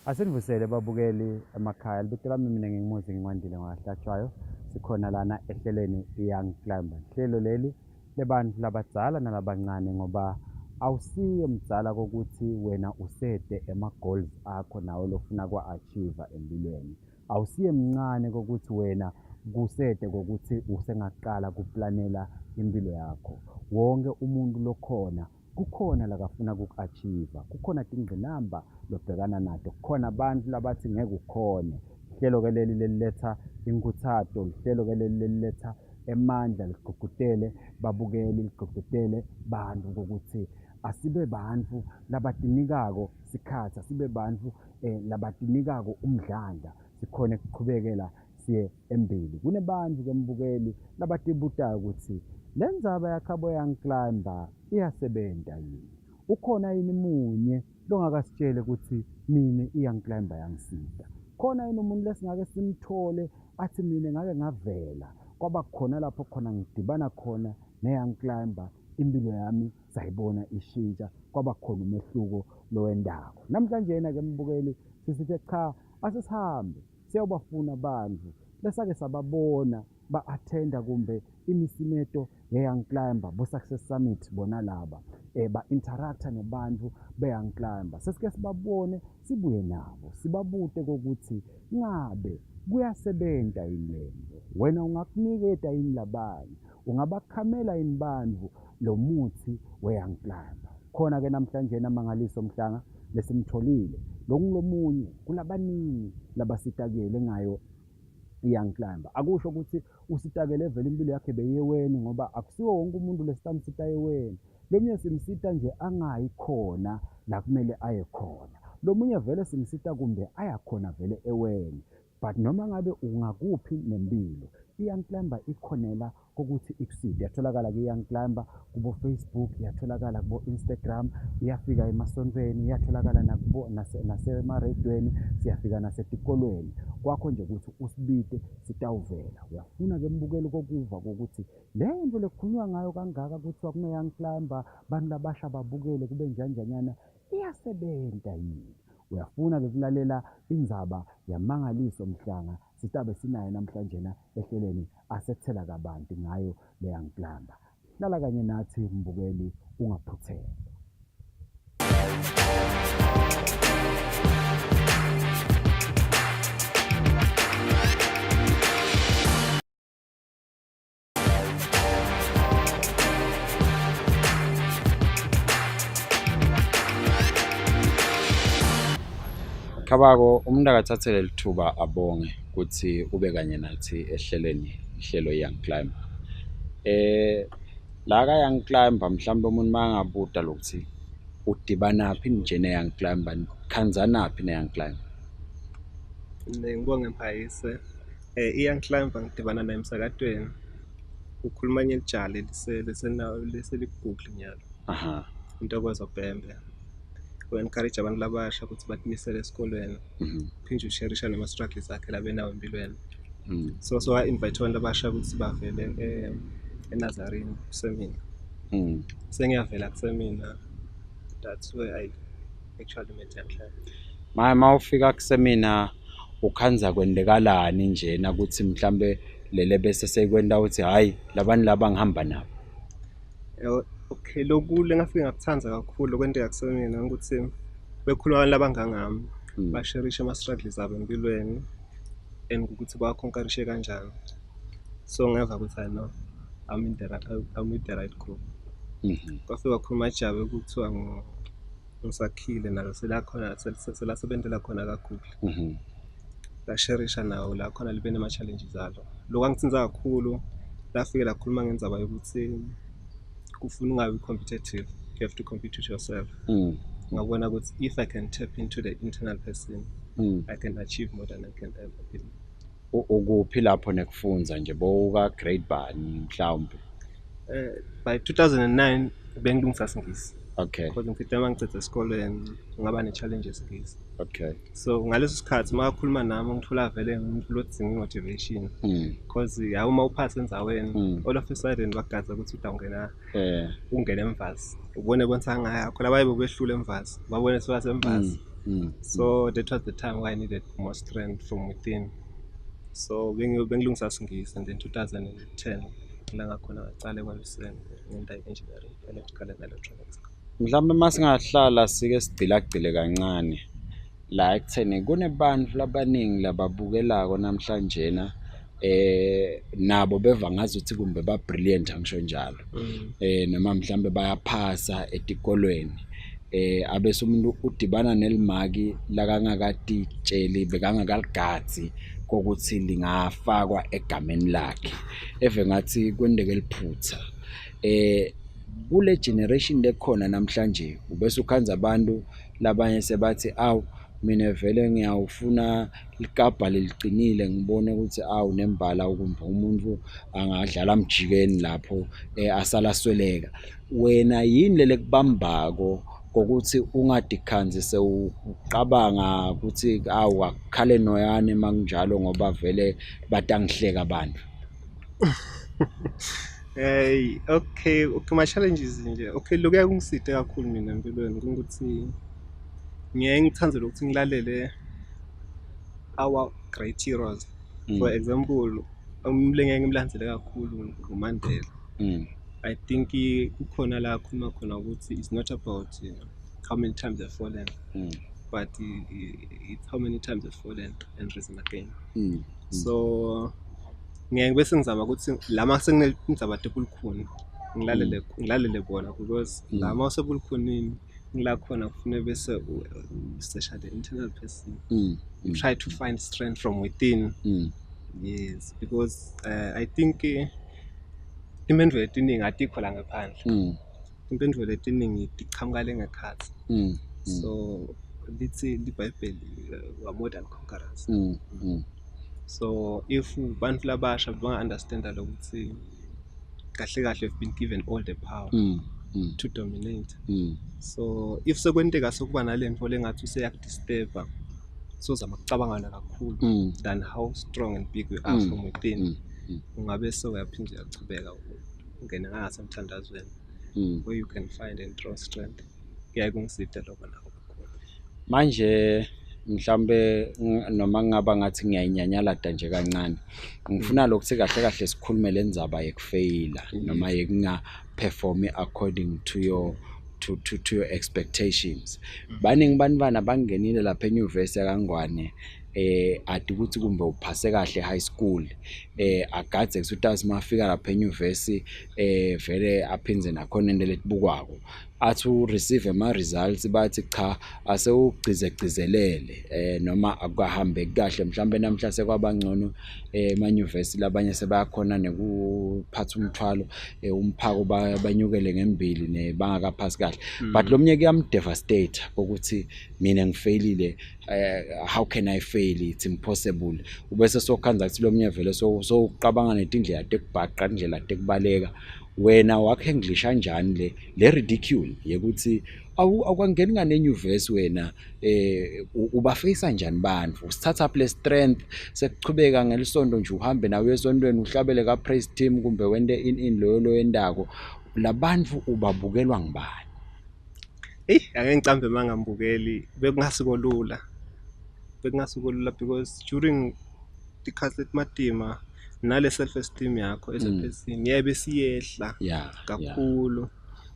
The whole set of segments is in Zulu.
Asenivusele babukeli emakhaya libito lami mina ngingimuzi ngiwandile ngahlatshwayo sikhona lana ehlelweni Young Climber. Hlelo leli lebantu labadzala nalabancane ngoba awusiye mdzala kokuthi wena usede goals akho nawe lofuna kwa-achieve empilweni. Awusiye mncane kokuthi wena kusede kokuthi usengaqala kuplanela impilo yakho. Wonke umuntu lokhona kukhona lakafuna kuku-achieve, kukhona tingqinamba lobhekana nato, kukhona abantu labathi ngeke ukhone. Hlelo ke leli leliletha inkuthazo, hlelo ke leli leliletha emandla, ligqugqutele babukeli, ligqugqutele bantu ukuthi asibe bantu labatinikako sikhatsi, asibe bantu labatinikako umdlandla sikhone ukuqhubekela siye embili. Kunebantu ke mbukeli labatibutayo ukuthi lenzaba yakhabo Young Climber iyasebenta yini? Ukhona yini munye longakasitshele ukuthi mina i-Young Climber yangisida? Khona yini umuntu lesingake simthole athi mina ngake ngavela kwaba khona lapho khona ngidibana khona ne-Young Climber, impilo yami sayibona ishintsha, kwaba khona umehluko lowendako. Namhlanje ke mbukeli sisithe cha, asisihambe siyobafuna abantu lesake sababona ba-attenda kumbe imisimeto ye-Young Climber, bo-Success Summit bona laba ba-interacta nebantu be-Young Climber. Sesike sibabone sibuye nabo sibabute kokuthi ngabe kuyasebenta yini lento, wena ungakuniketa yini labanye, ungabakhamela yini bantu lo muthi we-Young Climber. Khona ke namhlanje Mangaliso Mhlanga lesimtholile lomunye kulabaningi labasitakele ngayo i-Young Climber. Akusho ukuthi usitakele vele impilo yakhe beyeweni ngoba akusiwo wonke umuntu lesitamsita yeweni. Lomunye simsita nje angayi khona la kumele aye khona, lomunye vele simsita kumbe ayakhona vele eweni. But noma ngabe ungakuphi nempilo, i-Young Climber ikhonela kokuthi ikuside. Yatholakala ke-Young Climber kubo Facebook, yatholakala kubo Instagram, iyafika emasontweni, iyatholakala nakubo nasemaredweni, siyafika nasetikolweni. Kwakho nje ukuthi usibite sitawuvela. Uyafuna ke mbukeli kokuva kokuthi lento lekhulunywa ngayo kangaka kuthiwa kune-Young Climber, bantu labasha babukele kube njanjanyana, iyasebenta yini? Uyafuna ke kulalela indzaba yaMangaliso Mhlanga sitabe sinaye namhlanje ehlelweni asethela kabanti ngayo le-Young Climber. Hlala kanye nathi mbukeli ungaphutheli. Khabako umuntu akathathele lithuba abonge ukuthi ube kanye nathi ehlelweni ihlelo Young Climber. La ka Young Climber mhlawumbe umuntu mangabuda lokuthi udibana phi nje ne-Young Climber, khanzana phi ne-Young Climber? Ngibonge Mphayise. I-Young Climber ngidibana naye emsakatweni. Ukhuluma nyeljali leseligugle nyalo. Aha. Intokozo Bhembe. We-encourage abantu labasha ukuthi batimisele esikolweni. Phinde usharisha nama-struggles akhe labenawo empilweni. So wa-invite abantu abasha ukuthi bavele eNazarene kusemina. Sengiyavela kusemina. That's where I actually met Young Climber. Ma ufika kusemina ukhanza kwendekalani nje nakuthi mhlambe lele bese sekwenda uthi hayi labantu laba ngihamba nabo? Okay, lokule ngafike ngakuthanza kakhulu kwenteka kusemina ukuthi bekhuluma abantu labangangami, basharisha ama-struggles abo empilweni and ukuthi bakhonkarishe kanjani. So ngeva ukuthi I know I'm with the right group. Kwafika wakhuluma Jabe kuthiwa ngisakhile nalo selakhona selasebentela khona kakhulu. Lasharisha nawo la khona libe nema-challenges alo. Lokho angithinza kakhulu. Lafike lakhuluma ngendzaba yokuthi kufuna ungabi competitive, you have to compete with yourself. Ngabona ukuthi if I can tap into the internal person, I can achieve more than I can ever be. Ukuphi lapho nekufunza nje boka grade bani mhlawumbe? By 2009 bengilungisa Singisi. Okay. Because ngifite mangicede esikolweni ngaba ne-challenges ngisi. Okay. So ngaleso sikhathi makhuluma nami ngithola vele umuntu lodzinga i-motivation. Because uma uphasa endzaweni all of a sudden bagaza ukuthi utawungena ungene emvasi. Ubone kwenza ngaya khona baye behlule emvasi. Babone siwa semvasi. So that was the time where I needed more strength from within. So bengilungisa singisi, and then 2010 la ngakhona ngaqala ekwaliseni ngenda engineering electrical and electronics. Mhlawumbe masingahlala sike sigcilagcile kancane la ekutheni kunebantu labaningi lababukelako namhlanje nabo beva ngazuthi kumbe ba brilliant angisho njalo noma mhlambe bayaphasa etikolweni abese umuntu udibana nelimaki lakangakatitsheli bekangakaligadzi kokuthi lingafakwa egameni lakhe eve ngathi kwendeke liphutha kule generation lekhona namhlanje ubese ukhanza abantu labanye sebathi awu mina vele ngiyawufuna likabha leliqinile ngibone ukuthi awu nembala ukumva umuntu angadlala mjikeni lapho asala sweleka wena yini lele kubambako kokuthi ungadikhanzi sewuqabanga ukuthi awu akukhale noyane makunjalo ngoba vele batangihleka abantu. Hey, okay, my challenges nje. Okay, lokuya kungiside kakhulu mina empilweni ukuthi ngiye ngithanda ukuthi ngilalele our great heroes. For example, umlenge ngimlandzele kakhulu uMandela. I think kukhona la khuluma khona ukuthi it's not about how many times they've fallen, but it's how many times they've fallen and risen again. So ngeke bese ngizama ukuthi lama senginezaba tebulukhuni ngilalele bona because lama usebulukhunini ngila khona kufanele bese search the internal person, try to find strength from within. Yes, because I think impendulo etiningi atikho la ngaphandle. Impendulo etiningi tiqhamuka ngekhathi. So lithi iBhayibheli we are more than conquerors. So if bantu labasha banga understand ukuthi kahle kahle we've been given all the power to dominate. So if sekwenteka sokuba nalento lengathi useyakudisturba so zama kucabangana kakhulu than how strong and big we are from within. Ungabe so uyaphinde uyachubeka ungena ngasemthandazweni where you can find and draw strength. Kuyaye kungiside lokho nakho kakhulu. Manje mhlambe noma ngaba ngathi ngiyayinyanyalada nje kancane ngifuna lokuthi kahle kahle sikhulume lenzaba yekufeyila noma yekunga perform according to your expectations. Baningi bantwana bangenile lapha enyuvesi yakangwane ati ukuthi kumbe uphase kahle high school agadze ukuthi mafika lapha enyuvesi vele aphinze nakhona into letibukwako athi receive ama results bathi cha ase ugcizelele noma akuhambe kahle mhlambe namhla sekwabangcono emanyuvesi labanye sebayakhona nekuphatha umthwalo umphako banyukele ngembili nebangakaphasi kahle but lomnye kuyamdevastate ukuthi mina ngifailile how can I fail, it's impossible ubese sokhanza ukuthi lomnye vele so uqabanga netindlela tekubhaqa indlela tekubaleka wena wakhe nglisha kanjani le ridicule yekuthi akwangeni ngane enyuvesi wena ubafacea kanjani bantu usithatha up le strength sekuchubeka ngelisondo nje uhambe nawe esontweni uhlabele ka praise team kumbe wende in lo endako labantu ubabukelwa ngibani? Ake ngicambe mangambukeli bekungasekolula because during the cassette matima nale self esteem yakho as a person yebe siyehla kakhulu.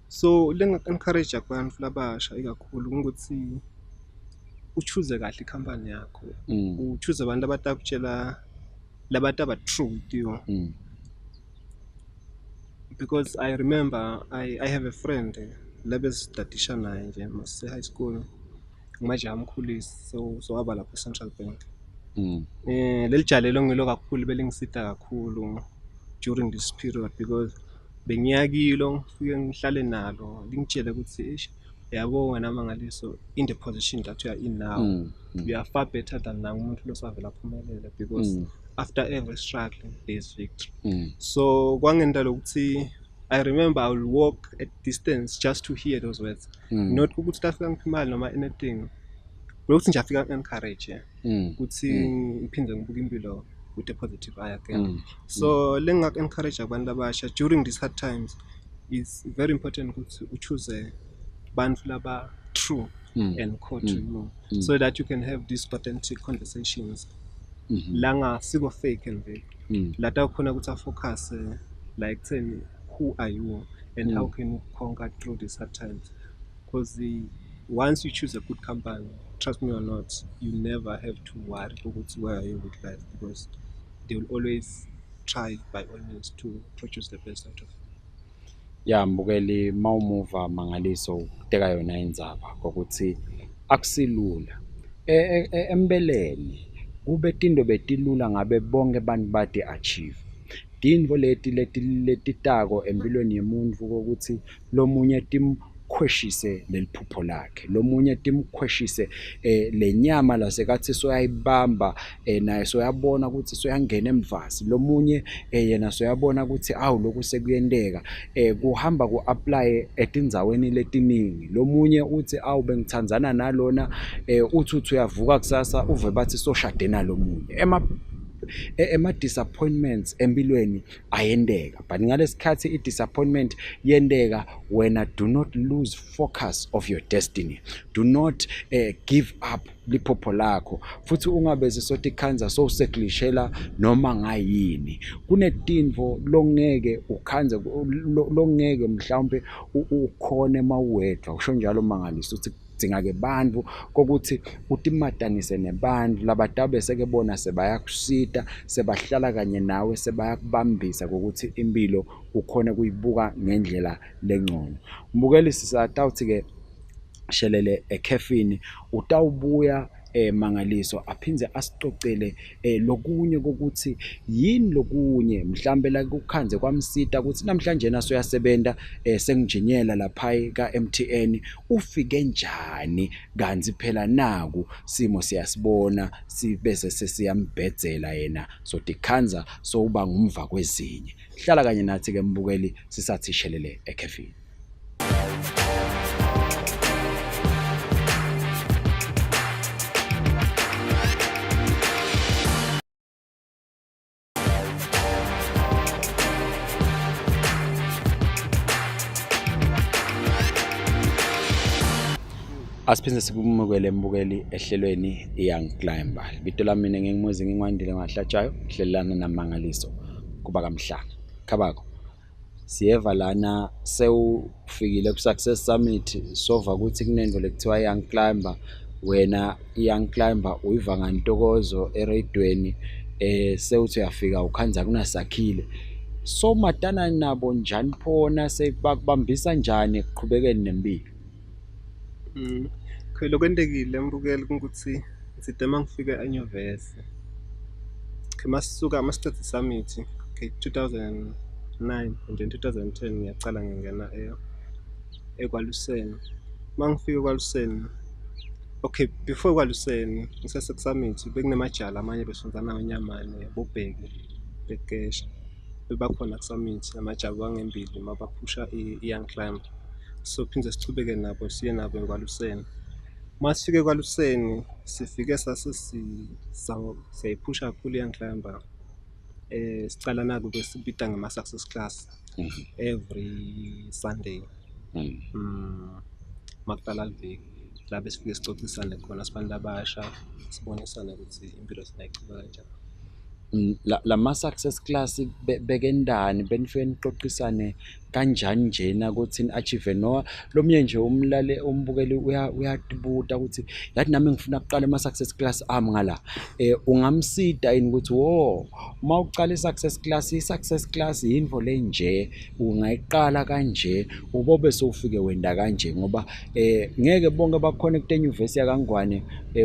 So lenga encourage abantu labasha ikakhulu ukuthi uchoose kahle ikhampani yakho, uchoose abantu abatakutshela labantu aba true with you. Because I remember I have a friend labesidatisha naye nje mase high school manje amkhulisi so waba lapha Central Bank. Lelijalelo ngilo kakhulu belingisita kakhulu during this period because bengiyakilo ngifike ngihlale nalo lingitshele ukuthi yabo wena Mangaliso in the position that you are in now you are far better than umuntu losavela phumelela because after every struggle there is victory. So kwangenda lokuthi I remember I will walk at distance just to hear those words, not ukuthi tafika ngimali noma anything ukuthi nje afika encourage ukuthi ngiphinde ngibuke impilo with a positive eye again. So lenga encourage abantu abasha during these hard times is very important ukuthi uchoose bantu laba true and core to you, so that you can have these authentic conversations. La siko fake and vague. Lata khona ukuthi focus like saying who are you and how can you conquer through these hard times. Because once you choose a good company, trust me or not, you never have to worry about where are you with life, because they will always try by all means to produce the best out of you. Ya mbukeli mawumuva Mangaliso ukuteka yona indzaba kokuthi akusilula embeleni kube tinto betilula ngabe bonke abantu bati achieve tintfo letitako empilweni yemuntfu kokuthi lomunye timkhweshise leliphupho lakhe, lomunye timkhweshise lenyama lasekathi soyayibamba naye soyabona ukuthi soyangena emvasi, lomunye yena soyabona ukuthi awu lokhu sekuyenteka kuhamba ku-apply etindzaweni letiningi, lomunye uthi awu bengithandzana nalona uthi uyavuka kusasa uve bathi soshade nalomunye. Disappointments empilweni ayendeka, but ngalesikhathi i-disappointment yendeka wena do not lose focus of your destiny, do not give up liphupho lakho, futhi ungabeze sothi khanza sowuseklishela noma ngayini. Kunetintfo longeke ukhanze longeke mhlawumbe ukhone mawedwa usho njalo Mangaliso uthi kudzinga-ke bantfu kokuthi utimatanise nebantfu labatabe sekebona sebayakusita, sebahlala kanye nawe, sebayakubambisa kokuthi impilo ukhone kuyibuka ngendlela lengcono. Mbukeli sisatawuthi-ke shelele ekhefini utawubuya Mangaliso aphindze asicocele lokunye kokuthi yini lokunye mhlambe la kukhanze kwamsita ukuthi namhlanje naso uyasebenta sengijinyela lapha ka-MTN ufike njani kanzi phela naku simo siyasibona sibese sesiyambhedzela yena sothi khanza sowuba ngumva kwezinye. Hlala kanye nathi-ke mbukeli sisathi shelele ekhefini. Asiphinde sikumukele mbukeli ehlelweni Young Climber. Ibito lami mina ngingimuzi ngingwandile ngahlatshayo hlelana naMangaliso kuba kaMhlanga. Khabako. Siyeva lana sewufikile ku Success Summit sova ukuthi kunento lekuthiwa Young Climber, wena Young Climber uyiva ngantokozo eradweni sewuthi uyafika ukhanza kunasakhile. So matana nabo njani phona sebakubambisa njani ekuqhubekeni nempilo? Lokho entekile mbukeli ukuthi ngitsite mangifika enyuvesi masisuka Success Summit 2009 and then 2010 ngiyaqala ngingena ekwaluseni. Mangifika ekwaluseni, okay, before ekwaluseni ngiseSuccess Summit bekunamajala amanye besonzana ngenyamane bobheki bekesha bebakhona ku-summit namajala angembili mabaphusha i-Young Climber, so phinde sichubeke nabo siye nabo ekwaluseni. Masifike ekwaluseni sifike siyayiphusha kakhulu i-Young Climber. Sicala naku besibita ngama-success class every Sunday makuqala liviki la besifike sicocisane khona sibantu abasha sibonisane ukuthi impilo sinayichubeka kanjani. La success class bekendani benifike niqoqisane kanjani njena ukuthi ni-achieve no lomunye nje umlale umbukeli uyatibuta ukuthi yathi nami ngifuna kuqala ama-success class ami ngala ungamsida yini ukuthi uma uqala i-success class yinto le nje ungayiqala kanje ubobe sowufike wenda kanje ngoba ngeke bonke bakhonekte enyuvesi yakangwane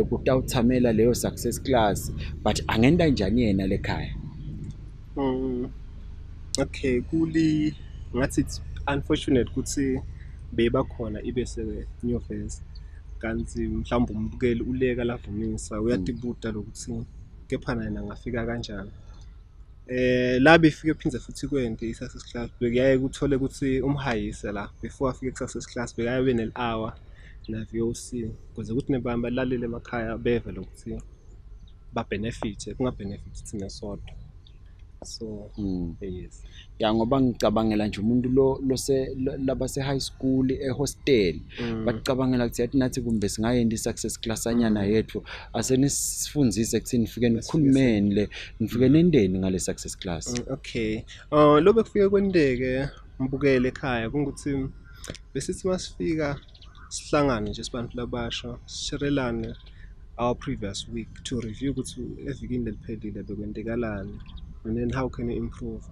kutawuthamela leyo success class, but angenda njani yena lekhaya? Okay, kuli ngathi it's unfortunate ukuthi bebakhona ibese nyuvesi kanti mhlawumbe umbukeli uleka lavumisa uyatibuta lokuthi kepha yena ngafika kanjani. La befike phindze futhi kwente i-success class bekuyaye kuthole ukuthi umhayise la before afike ku-success class bekaye be nel-hour na VOC ukuze ukuthi nebamba lalele emakhaya beve lokuthi ba benefit kunga benefit thina sodwa. So yes. Ya ngoba ngicabangela nje umuntu labase high school ehostel bacabangela ukuthi yathi nathi kumbe singayenda i-success class anyana yethu asenisifundise kuthini nifike nikhulumeni le nifike nendeni ngale success class. Okay. Lo bekufike kwendeke mbukele ekhaya kungukuthi besithi masifika sihlangane nje sibantu labasha sisherelane our previous week to review ukuthi evikini leliphelile bekwentekalani and then how can we improve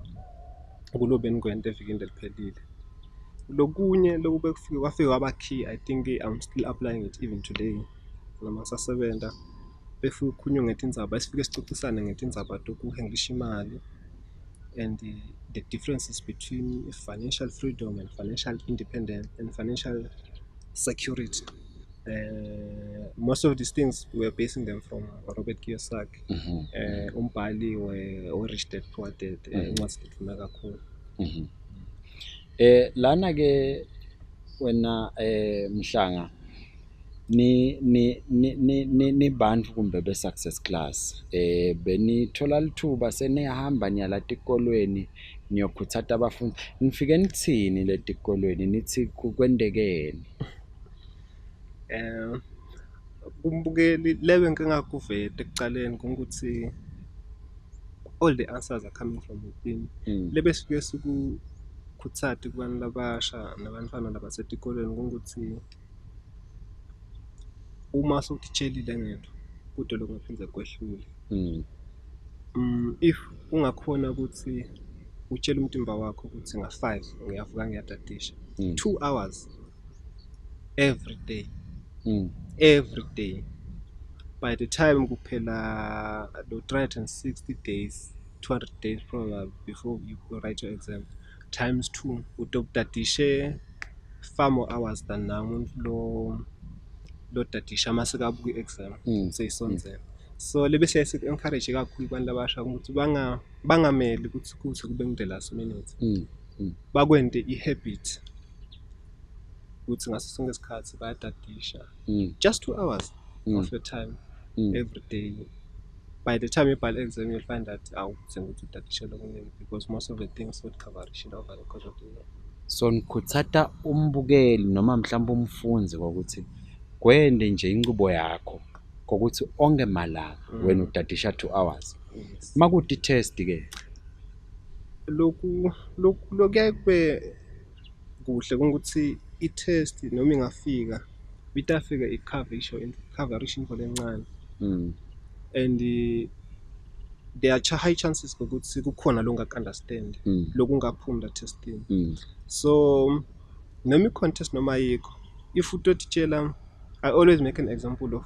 kulo benikwenta evikini leliphelile. Lokunye lokube kufike kwafika waba key, I think I'm still applying it even today noma sasebenza befike kukhulunywe ngetindzaba esifike sicocisane ngetindzaba tokuhenglisha imali and the differences between financial freedom and financial independence and financial security. Most of these things we are basing them from Robert Kiyosaki, umbhali we-Rich Dad Poor Dad, incwadi lethuna kakhulu. Lana ke wena Mhlanga ni bantu kumbe be success class benithola lithuba senihamba niyala tikolweni niyokhuthaza abafundi nifike nithini le tikolweni nithi kwendekeni. Kumbukeli lewe ngingakuveta ekucaleni ukuthi all the answers are coming from within. Lebe sifike sikukhuthaza kubantu labasha nabantwana labasetikolweni ukuthi uma sokutitshelile ngento kude lokungaphindze kwehlule. If ungakhona ukuthi utshele umtimba wakho ukuthi nga-5 ngiyavuka ngiyatadisha 2 hours every day. Every day. By the time kuphela 360 days, 200 days probably before you write your exam, times 2, utokutadishe far more hours than now lo tadisha masekabuka i-exam seyisonzela. So lebe siya-encourage kakhulu kubantu labasha ukuthi bangameli ukuthi kube ngu-the last minute. Bakwente i-habit ukuthi ngaso sonke isikhathi bayatadisha just 2 hours of your time every day. By the time you file exam you'll find that awudingi ukuthi utadishe lokuningi because most of the things would cover over the course of the year. So nikhuthata umbukeli noma mhlawumbe umfundzi ukuthi kwende nje inqubo yakho kokuthi onke malanga wena utadisha 2 hours. Makuthi test ke lokhu kuyakube kuhle ukuthi i-test noma ingafika bitafika i-coverage info lencane and there are high chances ukuthi kukhona longaku-understand lokungaphumi la testing. So noma i-contest noma yikho if utotitshela I'll always make an example of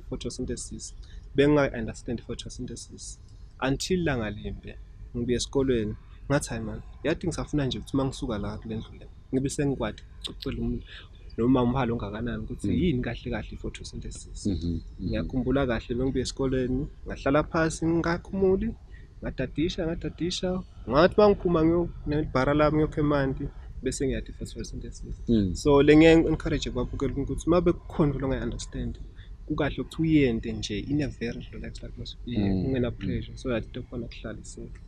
photosynthesis. Benginga-understand photosynthesis until langa limbe ngibuye esikolweni ngathi hayi man yathi ngisafuna nje ukuthi mangisuka la kule ndlu le ngibe sengikwadi ucela noma umhalo ongakanani ukuthi yini kahle kahle i-photosynthesis. Ngiyakhumbula kahle bengibuye esikolweni ngahlala phansi ngingakhumuli ngatadisha ngathi mangiphuma ngebhara lami ngiyokha emanti bese ngiyathi photosynthesis. So le ngiya-encourage kwabukela ukuthi uma bekukhona longayi-understand kukahle ukuthi uyente nje in a very relaxed atmosphere ungena pressure so that into khona kuhlala isinke.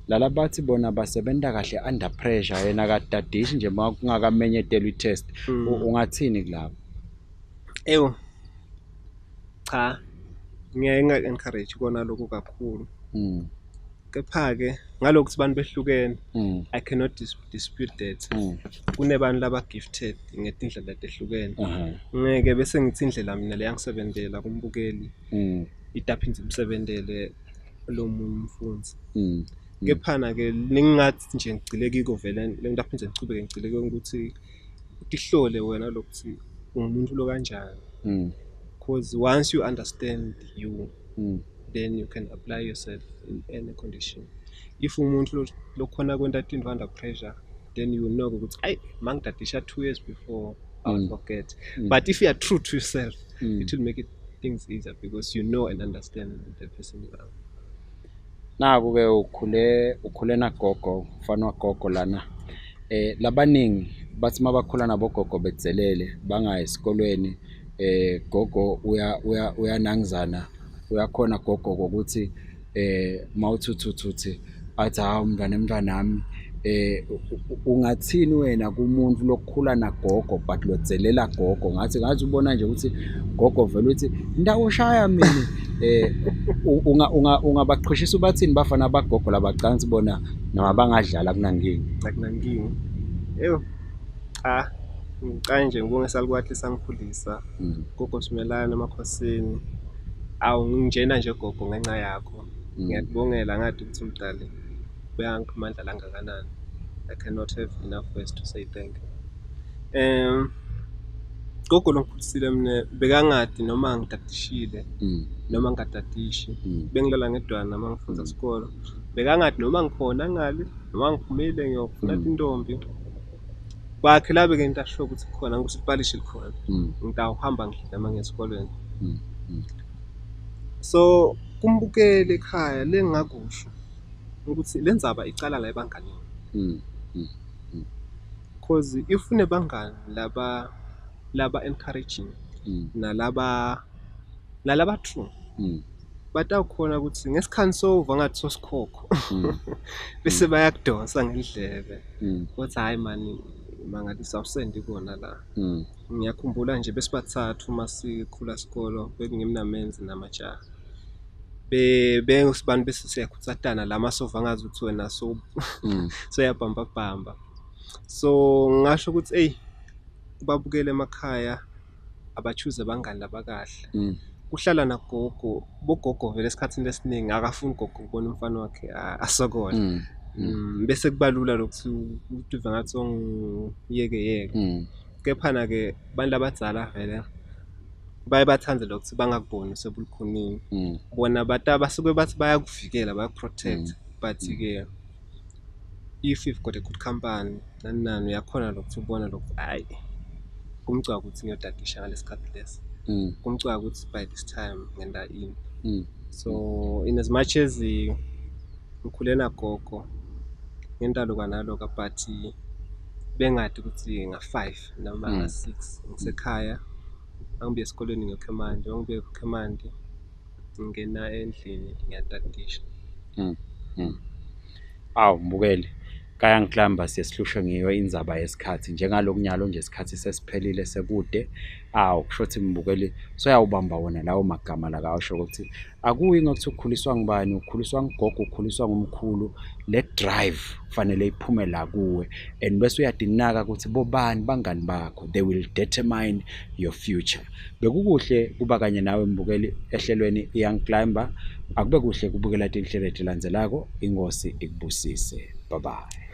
Lala bathi bona basebenta kahle under pressure yena katadishi nje makungakamenyetelwa i-test ungathini kulabo? Cha ngiya-encourage kona lokho kakhulu. Kepha-ke ngalokuthi abantu behlukene I cannot dispute that kunebantu laba-gifted ngetindlela letehlukene. Ngeke bese ngithi indlela mina leyangisebentela kumbukeli itaphindze imsebentele lo munye umfundzi. Kephana-ke ningathi nje ngicile kiko vele ngitaphindze ngichubeke ngicile kiko ukuthi utihlole wena lokuthi umuntu lo kanjani. Because once you understand you then you can apply yourself in any condition. If umuntu lokhona kwenta into under pressure then you will know ukuthi ay mangitadisha 2 years before I'll forget. But if you are true to yourself it will make things easier because you know and understand the person you are. Naku ke ukhule na gogo mfana wagogo lana labaningi bathi mabakhula nabogogo betzelele banga esikolweni gogo uyanangizana uyakhona gogo ukuthi mawuthuthuthi athi hawu mntanami ungathini wena kumuntu lokukhula nagogo but lodzelela gogo ngathi ubona nje ukuthi gogo vele uthi ndawushaya mina ungabaqhwishisa ubathini bafana bagogo labacansi bona nabangadlala akunankingi cha ngicane nje ngibonge salukwatli sangikhulisa gogo Simelane emakhosini ngingena nje gogo ngenxa yakho ngiyakubongela ngathi ukuthi umdali beyangamandla langakanani. I cannot have enough words to say thank you. Gogo longikhulisile mina bekangadi noma ngidadishile noma ngadadishi bengilala ngedwana mangifunda isikolo bekangadi noma ngikhona ngali noma ngiphumile ngiyofuna intombi kwakhe labe ke into asho ukuthi khona ngisipalishe likhona ngitawuhamba ngidla mangesikolweni. So kumbukele ekhaya lengakusho ukuthi lenzaba icala la ebanganini because if unebangani laba encouraging nalaba true batawukhona ukuthi ngesikhansi sova ngathi sosikhokho bese bayakudonsa ngendlebe ukuthi hayi mani Mangaliso awusendi kona la. Ngiyakhumbula nje besibathathu masikhula isikolo bekungimnamenzi namajaha bengusibani bese siyakhutsatana la masova ngazi ukuthi wena so yabhamba. So ngasho ukuthi babukele emakhaya abachuze abangani labakahle kuhlala nagogo bogogo vele esikhathini lesiningi akafuni gogo ukubona umfana wakhe asokona bese kubalula lokuthi uve ngathi ongiyeke kepha ke bantu abadzala vele baye bathande lokuthi bangakuboni sebulukhunini bona basuke bathi bayakuvikela bayakuprotect but ke if you've got a good company nani uyakhona lokuthi ubona lokuthi hayi kumcwa ukuthi ngiyodadisha ngalesikhathi lesi kumcwa ukuthi by this time ngenda ini. So in as much as ngikhule nagogo ngentalo kanaloka but bengadi ukuthi nga5 noma nga6 ngisekhaya angibuye esikoleni ngekhemandi angibuye ekhemandi ngena endlini ngiyadadisha. Mbukeli kaya ngiklamba siyesihlushwe ngiyo indzaba yesikhathi njengalokunyalo nje isikhathi sesiphelile sekude kushothi mbukeli soyawubamba wona lawo magama la kawasho ukuthi akuyi ngokuthi ukukhuliswa ngibani ukukhuliswa ngugogo ukukhuliswa ngumkhulu le drive kufanele iphume la kuwe and bese uyadinaka ukuthi bobani bangani bakho they will determine your future. Bekukuhle kuba kanye nawe mbukeli ehlelweni Young Climber akube kuhle kubukela inhlelo elandzelako ingosi ikubusise. Bye bye.